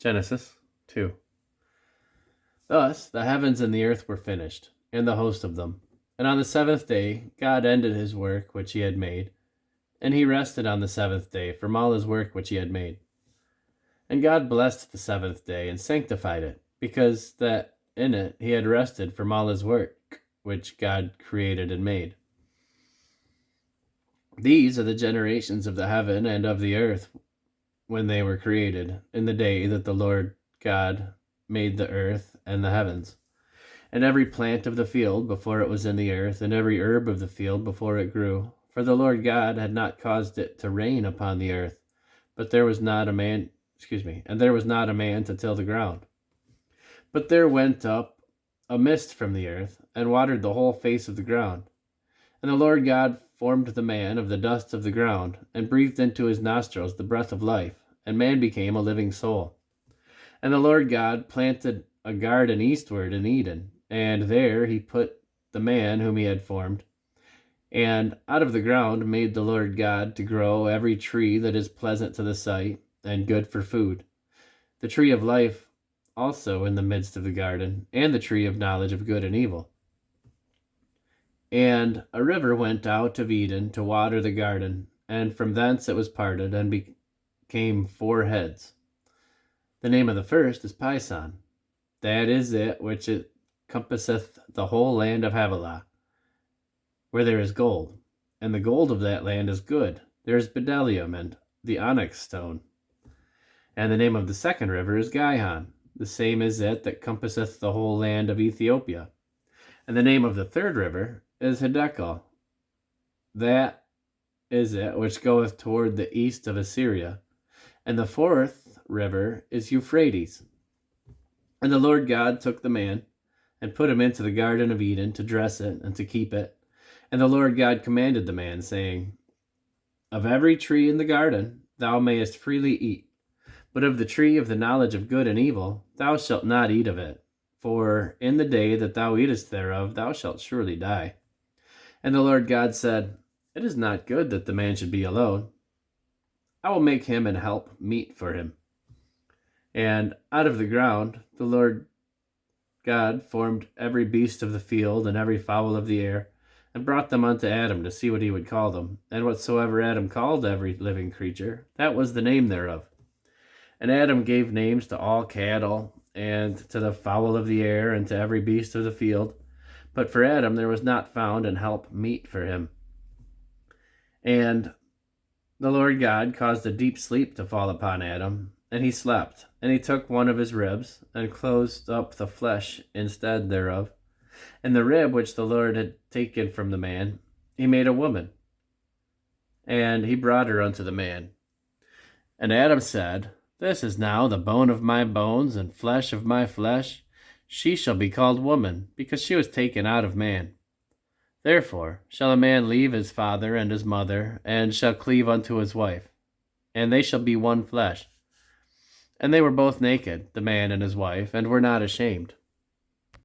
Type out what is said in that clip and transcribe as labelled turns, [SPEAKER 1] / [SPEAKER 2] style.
[SPEAKER 1] Genesis 2. Thus the heavens and the earth were finished, and the host of them. And on the seventh day God ended his work which he had made, and he rested on the seventh day from all his work which he had made. And God blessed the seventh day and sanctified it, because that in it he had rested from all his work which God created and made. These are the generations of the heaven and of the earth when they were created, in the day that the Lord God made the earth and the heavens, and every plant of the field before it was in the earth, and every herb of the field before it grew. For the Lord God had not caused it to rain upon the earth, but there was not a man, and there was not a man to till the ground. But there went up a mist from the earth, and watered the whole face of the ground. And the Lord God formed the man of the dust of the ground, and breathed into his nostrils the breath of life, and man became a living soul. And the Lord God planted a garden eastward in Eden, and there he put the man whom he had formed. And out of the ground made the Lord God to grow every tree that is pleasant to the sight, and good for food, the tree of life also in the midst of the garden, and the tree of knowledge of good and evil. And a river went out of Eden to water the garden, and from thence it was parted, and became 4 heads. The name of the first is Pison. That is it which it compasseth the whole land of Havilah, where there is gold. And the gold of that land is good. There is bdellium and the onyx stone. And the name of the second river is Gihon. The same is it that compasseth the whole land of Ethiopia. And the name of the third river is Hiddekel. That is it which goeth toward the east of Assyria. And the fourth river is Euphrates. And the Lord God took the man, and put him into the garden of Eden to dress it, and to keep it. And the Lord God commanded the man, saying, Of every tree in the garden thou mayest freely eat, but of the tree of the knowledge of good and evil thou shalt not eat of it, for in the day that thou eatest thereof thou shalt surely die. And the Lord God said, It is not good that the man should be alone. I will make him an help meet for him. And out of the ground the Lord God formed every beast of the field and every fowl of the air, and brought them unto Adam to see what he would call them. And whatsoever Adam called every living creature, that was the name thereof. And Adam gave names to all cattle, and to the fowl of the air, and to every beast of the field. But for Adam there was not found an help meet for him. And the Lord God caused a deep sleep to fall upon Adam, and he slept. And he took one of his ribs, and closed up the flesh instead thereof. And the rib which the Lord had taken from the man, he made a woman, and he brought her unto the man. And Adam said, This is now the bone of my bones, and flesh of my flesh. She shall be called woman, because she was taken out of man. Therefore shall a man leave his father and his mother, and shall cleave unto his wife, and they shall be one flesh. And they were both naked, the man and his wife, and were not ashamed.